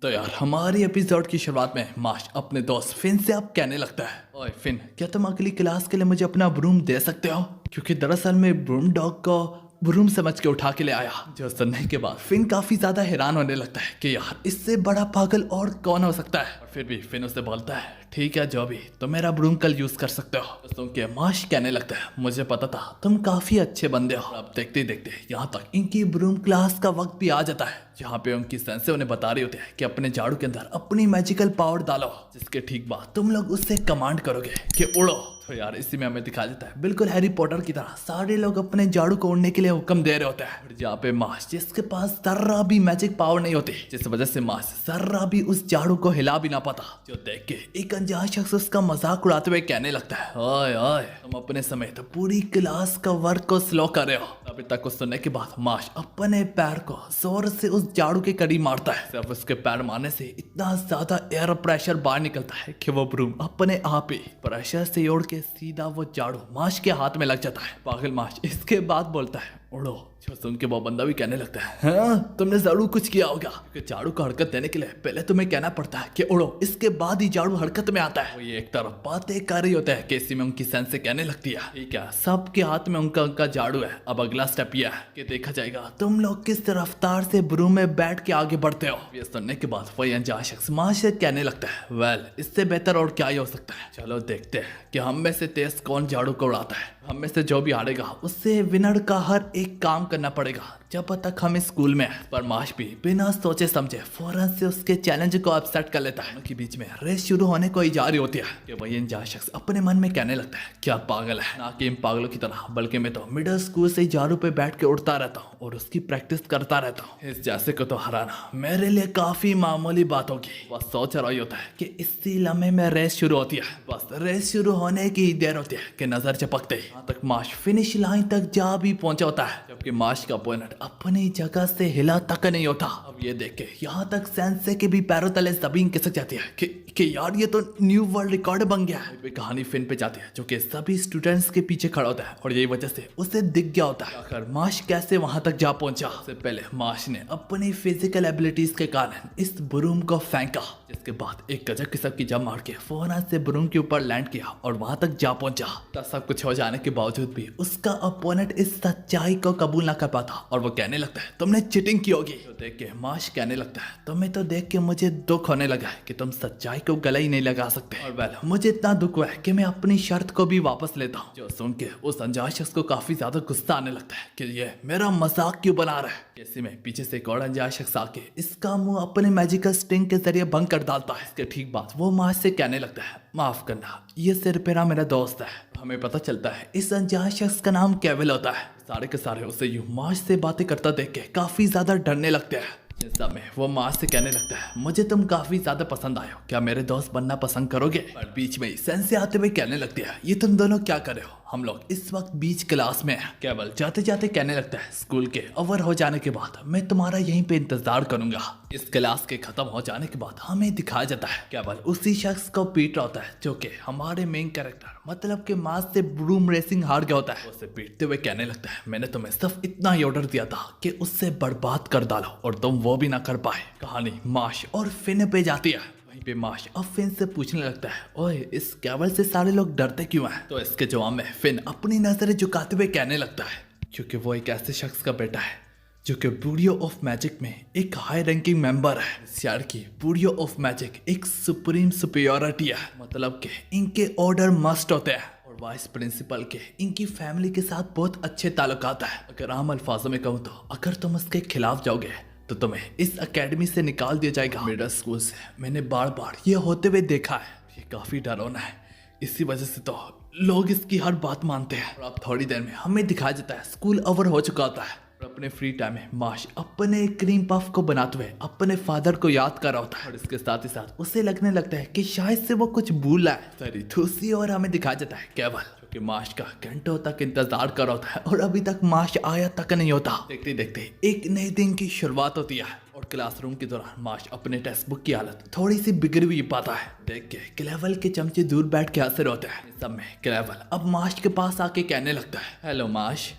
तो यार हमारी एपिसोड की शुरुआत में माश अपने दोस्त फिन से अब कहने लगता है, ओए फिन, क्या तुम अगली क्लास के लिए मुझे अपना ब्रूम दे सकते हो, क्योंकि दरअसल मैं ब्रूम डॉग को ब्रूम समझ के उठा के ले आया। जो सुनने के बाद फिन काफी ज्यादा हैरान होने लगता है कि यार इससे बड़ा पागल और कौन हो सकता है। और फिर भी फिन उससे बोलता है, ठीक है जो भी, तो मेरा ब्रूम कल यूज कर सकते हो। दोस्तों के माश कहने लगता है, मुझे पता था तुम काफी अच्छे बंदे हो। अब देखते ही देखते यहाँ तक इनकी ब्रूम क्लास का वक्त भी आ जाता है, जहाँ पे उनकी सेंसे उन्हें बता रही होती है कि अपने झाड़ू के अंदर अपनी मैजिकल पावर डालो, जिसके ठीक बाद तुम लोग उससे कमांड करोगे कि उड़ो। तो यार इसी में हमें दिखा देता है बिल्कुल हैरी पॉटर की तरह सारे लोग अपने झाड़ू को उड़ने के लिए हुक्म दे रहे होते हैं। जहाँ पे माश जिसके पास जर्रा भी मैजिक पावर नहीं होती, जिस वजह से माश जर्रा भी उस झाड़ू को हिला भी ना पाता। जो देख के एक अनजान शख्स उसका मजाक उड़ाते हुए कहने लगता है, ओए ओए, तुम अपने समेत पूरी क्लास का वर्क को स्लो कर रहे हो। अभी तक कुछ सुनने के बाद माश अपने पैर को जोर से उस झाड़ू के करीब मारता है। सिर्फ उसके पैर मारने से इतना ज्यादा एयर प्रेशर बाहर निकलता है कि वो ब्रूम अपने आप ही प्रेशर से उड़ के सीधा वो झाड़ू माश के हाथ में लग जाता है। पागल माश इसके बाद बोलता है, उड़ो। जो सुन के वो बंदा भी कहने लगता है, हाँ तुमने जरूर कुछ किया होगा, क्योंकि झाड़ू को हरकत देने के लिए पहले तुम्हें कहना पड़ता है कि उड़ो, इसके बाद ही झाड़ू हरकत में आता है। वो ये एक तरफ बातें कर रही होता है कि इसी में उनकी सेंस से कहने लगती है, ठीक है सबके हाथ में उनका झाड़ू है, अब अगला स्टेप यह है कि देखा जाएगा तुम लोग किस रफ्तार से ब्रूम में बैठ के आगे बढ़ते हो। ये सुनने के बाद वही अनजान शख्स माश से कहने लगता है, वेल इससे बेहतर और क्या ही हो सकता है, चलो देखते हैं कि हम में से तेज कौन झाड़ू को उड़ाता है। हम में से जो भी हारेगा उससे विनर का हर एक काम करना पड़ेगा जब तक हम इस स्कूल में हैं। पर माश भी बिना सोचे समझे फौरन से उसके चैलेंज को अपसेट कर लेता है। उनके बीच में रेस शुरू होने को ही जा रही होती है कि वही अनजान शख्स अपने मन में कहने लगता है क्या पागल है, ना कि इन पागलों की तरह बल्कि मैं तो मिडिल स्कूल से ही झाड़ू पे बैठ के उड़ता रहता हूँ और उसकी प्रैक्टिस करता रहता हूँ। इस जैसे को तो हराना मेरे लिए काफी मामूली बात होगी। बस सोच रही होता है कि इसी लम्हे में रेस शुरू होती है। बस रेस शुरू होने की ही देर होती है कि नजर चपकते ही यहाँ तक माश फिनिश लाइन तक जा भी पहुंचा होता है, जबकि माश का अपोनेंट अपनी जगह से हिला तक नहीं होता। अब ये देख के यहाँ तक सेंसे के भी पैरों तले जमीन खिसक जाती है कि यार ये तो न्यू वर्ल्ड रिकॉर्ड बन गया है। कहानी फिन पे जाती है जो कि सभी स्टूडेंट्स के पीछे खड़ा होता है और यही वजह से उसे दिख गया होता है आखिर माश कैसे वहां तक जा पहुंचा। सबसे पहले माश ने अपनी फिजिकल एबिलिटीज के कारण इस ब्रूम को फेंका, जिसके बाद एक गजब किस्म की जंप मार के फौरन से ब्रूम के ऊपर लैंड किया और वहां तक जा पहुंचा। तब सब कुछ हो जाने के बावजूद भी उसका अपोनेंट इस सच्चाई को कबूल ना कर पाता और वो कहने लगता है तुमने चीटिंग की होगी। तो देख के माश कहने लगता है तुम्हें तो देख के मुझे दुख होने लगा है कि तुम सच्चाई को गले ही नहीं लगा सकते। और वेल मुझे इतना दुख हुआ है कि मैं अपनी शर्त को भी वापस लेता हूँ। जो सुन के उस अनजान शख्स को काफी ज्यादा गुस्सा आने लगता है कि ये मेरा मजाक क्यों बना रहा है। ऐसे में पीछे से एक और अनजान शख्स आके इसका मुंह अपने मैजिकल स्टिंग के जरिए बंद कर डालता है। इसके ठीक बाद वो माश से कहने लगता है माफ करना, ये सिर्फ मेरा दोस्त है। हमें पता चलता है इस अनजान शख्स का नाम केविल होता है। सारे के सारे उसे यूं माश से बातें करता देख के काफी ज्यादा डरने लगते हैं। इस समय वो माश से कहने लगता है मुझे तुम काफी ज्यादा पसंद आए हो, क्या मेरे दोस्त बनना पसंद करोगे। पर बीच में ही सेंसे आते हुए कहने लगती है ये तुम दोनों क्या कर रहे हो, हम लोग इस वक्त बीच क्लास में हैं। केवल जाते जाते कहने लगता है स्कूल के ओवर हो जाने के बाद मैं तुम्हारा यहीं पे इंतजार करूंगा। इस क्लास के खत्म हो जाने के बाद हमें दिखाया जाता है केवल उसी शख्स को पीट रहा होता है जो कि हमारे मेन कैरेक्टर मतलब के मास से ब्रूम रेसिंग हार गया होता है। उसे पीटते हुए कहने लगता है मैंने तुम्हें सिर्फ इतना ही ऑर्डर दिया था कि उससे बर्बाद कर डालो और तुम वो भी ना कर पाए। कहानी माश और फिन पे जाती है। वहीं पे माश अब फिन से पूछने लगता है ओए इस केवल से सारे लोग डरते क्यों हैं। तो इसके जवाब में फिन अपनी नजरें झुकाते हुए कहने लगता है क्योंकि वो एक ऐसे शख्स का बेटा है जो कि ब्यूरो ऑफ मैजिक में एक हाई रैंकिंग मेंबर है। यार की ब्यूरो ऑफ मैजिक एक सुप्रीम सुपीरियरिटी है, मतलब कि इनके ऑर्डर मस्ट होते हैं और वाइस प्रिंसिपल के इनकी फैमिली के साथ बहुत अच्छे ताल्लुकात है। अगर आम अल्फाजों में कहूँ तो अगर तुम उसके खिलाफ जाओगे तो तुम्हें इस एकेडमी से निकाल दिया जाएगा। मिडिल स्कूल से मैंने बार बार ये होते हुए देखा है, ये काफी डरावना है, इसी वजह से तो लोग इसकी हर बात मानते हैं। और अब थोड़ी देर में हमें दिखाया जाता है स्कूल ओवर हो चुका होता है और अपने फ्री टाइम में माश अपने क्रीम पफ को बनाते हुए अपने फादर को याद कर रहा होता है और इसके साथ ही साथ उसे लगने लगता है कि शायद से वो कुछ भूल रहा है। सॉरी दूसरी और हमें दिखाया जाता है केवल जो कि माश का घंटों तक इंतजार कर रहा होता है और अभी तक माश आया तक नहीं होता। देखते देखते एक नए दिन की शुरुआत होती है और क्लासरूम के दौरान माश अपने टेक्स्ट बुक की हालत थोड़ी सी बिगड़ हुई पाता है। देख के क्लेवल के चमचे दूर बैठ के हंस रहे होते हैं। इस सब में क्लेवल अब माश के पास आके कहने लगता है हेलो माश,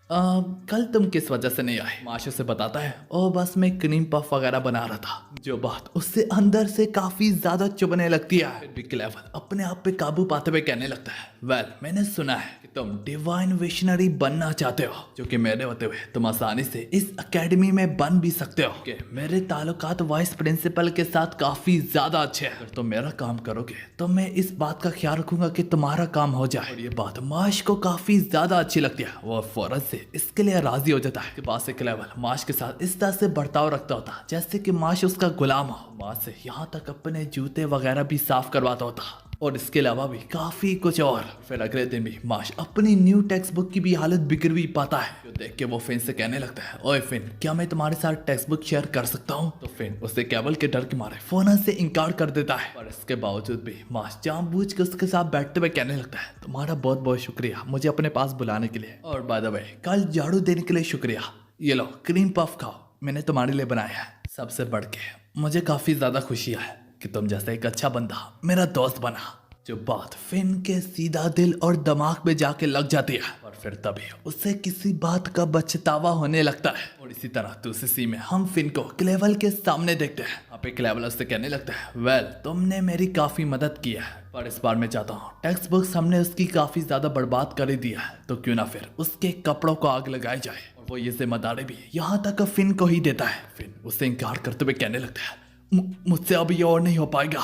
कल तुम किस वजह से नहीं आए। माश उसे बताता है ओ बस मैं क्रीम पफ वगैरह बना रहा था, जो बात उससे अंदर से काफी ज्यादा चुभने लगती है। फिर भी क्लेवल अपने आप पे काबू पाते हुए कहने लगता है वेल मैंने सुना है कि तुम डिवाइन विशनरी बनना चाहते हो, जो कि मेरे होते हुए तुम आसानी से इस एकेडमी में बन भी सकते हो कि मेरे ताल्लुकात वाइस प्रिंसिपल के साथ काफी ज्यादा अच्छे हैं। अगर तुम मेरा काम करोगे तो मैं इस बात का ख्याल रखूंगा कि तुम्हारा काम हो जाए। और ये बात माश को काफी ज्यादा अच्छी लगती है, वो फौरन से इसके लिए राजी हो जाता है। के बाद से क्लेवल माश के साथ इस तरह से बर्ताव रखता होता जैसे कि माश उसका गुलाम हो। माश से यहाँ तक अपने जूते वगैरह भी साफ करवाता होता और इसके अलावा भी काफी कुछ और। फिर अगले दिन भी माश अपनी न्यू टेक्स्ट बुक की भी हालत बिगड़ भी पाता है। जो देख के वो फिन से कहने लगता है ओए फिन क्या मैं तुम्हारे साथ टेक्स्ट बुक शेयर कर सकता हूँ। तो फिन उसे केवल के डर के मारे फोन से इनकार कर देता है। पर इसके बावजूद भी माश जानबूझ के उसके साथ बैठते हुए कहने लगता है तुम्हारा बहुत बहुत शुक्रिया मुझे अपने पास बुलाने के लिए, और बाय द वे कल झाड़ू देने के लिए शुक्रिया। ये लो क्रीम पफ खाओ, मैंने तुम्हारे लिए बनाया है। सबसे बढ़ के मुझे काफी ज्यादा खुशी है कि तुम जैसा एक अच्छा बंदा मेरा दोस्त बना। जो बात फिन के सीधा दिल और दिमाग में जाके लग जाती है और फिर तभी उसे किसी बात का पछतावा होने लगता है। और इसी तरह दूसरी सीन में हम फिन को क्लेवल के सामने देखते हैं। वहाँ पे क्लेवल उससे कहने लगता है वेल तुमने मेरी काफी मदद की है, पर इस बार मैं चाहता हूँ टेक्स्ट बुक्स हमने उसकी काफी ज्यादा बर्बाद कर ही दिया है, तो क्यों ना फिर उसके कपड़ों को आग लगाई जाए। और वो ये जिम्मेदारी भी यहाँ तक फिन को ही देता है। फिन उसे इनकार करते हुए कहने लगता है मुझसे अब ये और नहीं हो पाएगा,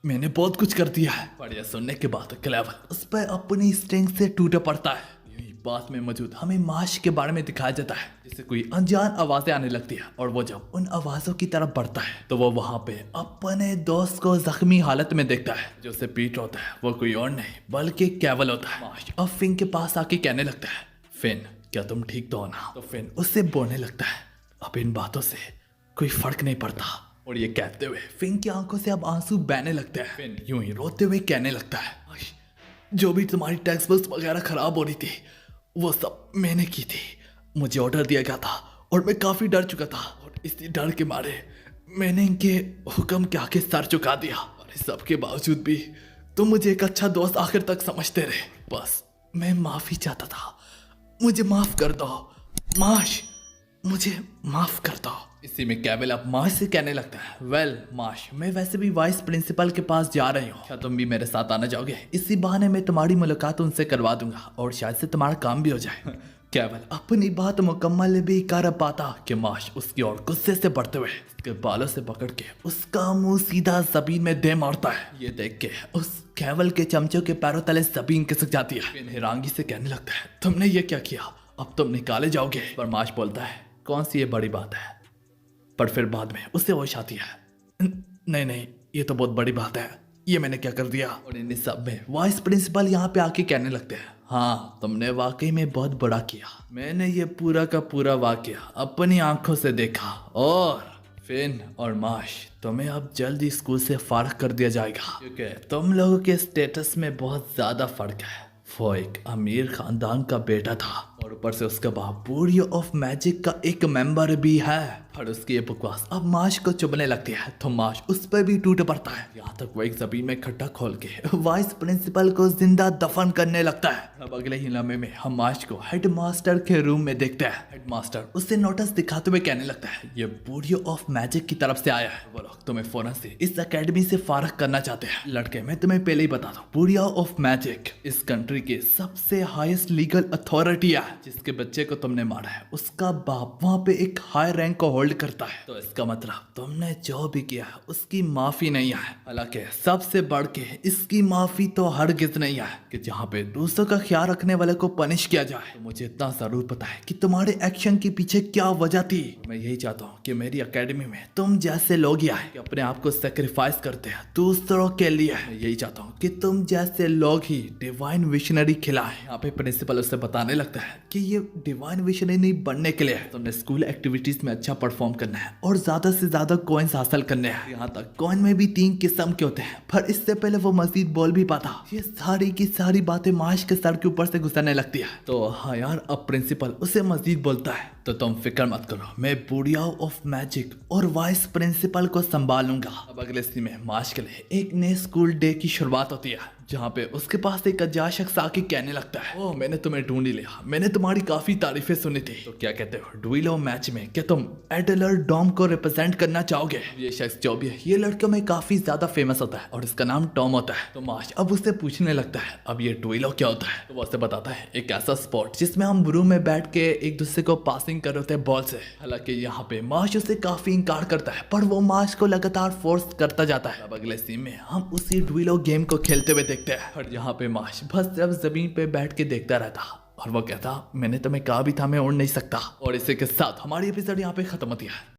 मैंने बहुत कुछ कर दिया है। पर यह सुनने के बाद क्लेवर उस पर अपनी स्ट्रेंथ से टूट पड़ता है। यही बात में मौजूद हमें माश के बारे में दिखाया जाता है, जिससे कोई अनजान आवाजें आने लगती है और वो जब उन आवाजों की तरफ बढ़ता है तो वो वहां पे अपने दोस्त को जख्मी हालत में देखता है। जो उसे पीट होता है वो कोई और नहीं बल्कि केवल होता है। माश अब फिन के पास आके कहने लगता है, फिन क्या तुम ठीक तो हो ना? तो फिन उससे बोलने लगता है, अब इन बातों से कोई फर्क नहीं पड़ता। और ये कहते हुए फिन की आंखों से अब आंसू बहने लगते हैं। फिन यूं ही रोते हुए कहने लगता है, जो भी तुम्हारी टेक्स्ट बुक्स वगैरह खराब हो रही थी वो सब मैंने की थी। मुझे ऑर्डर दिया गया था और मैं काफी डर चुका था और इसी डर के मारे मैंने इनके हुक्म के आगे सर झुका दिया। और इस सब के बावजूद भी तुम मुझे एक अच्छा दोस्त आखिर तक समझते रहे। बस मैं माफी चाहता था, मुझे माफ कर दो माश, मुझे माफ कर दो। इसी में केवल अब माश से कहने लगता है, वेल माश, मैं वैसे भी वाइस प्रिंसिपल के पास जा रही हूँ, क्या तुम भी मेरे साथ आना चाहोगे? इसी बहाने मैं तुम्हारी मुलाकात उनसे करवा दूंगा और शायद से तुम्हारा काम भी हो जाए। केवल अपनी बात मुकम्मल भी कर पाता कि माश उसकी ओर गुस्से से बढ़ते हुए उसके बालों से पकड़ के उसका मुंह सीधा जमीन में दे मारता है। ये देख के उस केवल के चमचों के पैरों तले जमीन खिसक जाती है। फिर हैरानगी से कहने लगता है, तुमने ये क्या किया? अब तुम निकाले जाओगे। पर माश बोलता है, कौन सी ये बड़ी बात है? पर फिर बाद में उससे होश आती है, नहीं नहीं ये तो बहुत बड़ी बात है, ये मैंने क्या कर दिया? और इन सब में वाइस प्रिंसिपल यहाँ पे आके कहने लगते हैं, हाँ तुमने वाकई में बहुत बड़ा किया। मैंने ये पूरा का पूरा वाकया अपनी आंखों से देखा और फिन और माश तुम्हें अब जल्दी स्कूल से फारिग कर दिया जाएगा, क्योंकि तुम लोगों के स्टेटस में बहुत ज्यादा फर्क है। वो एक अमीर खानदान का बेटा था और ऊपर से उसका बाप बुरियो ऑफ मैजिक का एक मेंबर भी है। और उसकी ये बकवास अब माश को चुभने लगती है तो माश उस पर भी टूट पड़ता है। यहाँ तक वो एक जमीन में खड्डा खोल के वाइस प्रिंसिपल को जिंदा दफन करने लगता है। अब अगले ही लम्हे में हम माश को हेडमास्टर के रूम में देखते हैं। हेडमास्टर उसे नोटिस दिखाते हुए कहने लगता है, ये बुरियो ऑफ मैजिक की तरफ से आया है, वो लोग तुम्हें फौरन से इस अकेडमी से फारिग करना चाहते हैं। लड़के मैं तुम्हें पहले ही बता दूं, बुरियो ऑफ मैजिक इस कंट्री की सबसे हाईएस्ट लीगल अथॉरिटी है। जिसके बच्चे को तुमने मारा है उसका बाप वहाँ पे एक हाई रैंक को होल्ड करता है, तो इसका मतलब तुमने जो भी किया है उसकी माफी नहीं है। हालांकि सबसे बढ़ के इसकी माफी तो हरगिज नहीं है कि जहाँ पे दूसरों का ख्याल रखने वाले को पनिश किया जाए। तो मुझे इतना जरूर पता है कि तुम्हारे एक्शन के पीछे क्या वजह थी। मैं यही चाहता हूँ कि मेरी एकेडमी में तुम जैसे लोग ही आए कि अपने आप को सेक्रीफाइस करते हैं दूसरों के लिए। मैं यही चाहता हूँ कि तुम जैसे लोग ही डिवाइन विशनरी खिलाए। यहाँ पे प्रिंसिपल उसे बताने लगता है कि ये डिवाइन विशनरी बनने के लिए तुमने स्कूल एक्टिविटीज में अच्छा परफॉर्म करना है और ज्यादा से ज्यादा कॉइन्स हासिल करने हैं। यहाँ तक कॉइन में भी 3 किस्म के होते हैं। पर इससे पहले वो मजीद बोल भी पाता, ये सारी की सारी बातें माश के सर के ऊपर से गुजरने लगती है। तो हाँ यार, अब प्रिंसिपल उसे मजीद बोलता है, तो तुम फिक्र मत करो, मैं बुरियाओ ऑफ मैजिक और वाइस प्रिंसिपल को संभालूंगा। अब अगले सीन में माश के लिए एक नए स्कूल डे की शुरुआत होती है, जहाँ पे उसके पास एक अजाया शख्स आके कहने लगता है, ओह मैंने तुम्हें ढूंढ ही लिया, मैंने तुम्हारी काफी तारीफें सुनी थी। तो क्या कहते हो डुइलो मैच में क्या तुम एडलर डॉम को रिप्रेजेंट करना चाहोगे? ये शख्स जो भी है ये लड़कों में काफी ज्यादा फेमस होता है और इसका नाम टॉम होता है। तो माश अब उससे पूछने लगता है अब ये डुइलो क्या होता है? तो वो उसे बताता है एक ऐसा स्पोर्ट जिसमें हम रूम में बैठ के एक दूसरे को पासिंग कर रहे होते हैं बॉल से। हालांकि यहाँ पे माश उसे काफी इनकार करता है पर वो माश को लगातार फोर्स करता जाता है। अब अगले सीन में हम उसी डुइलो गेम को खेलते हुए देखते हैं और यहाँ पे माश बस जब जमीन पे बैठ के देखता रहता और वो कहता मैंने तुम्हें कहा भी था मैं उड़ नहीं सकता। और इसी के साथ हमारी एपिसोड यहाँ पे खत्म होती है।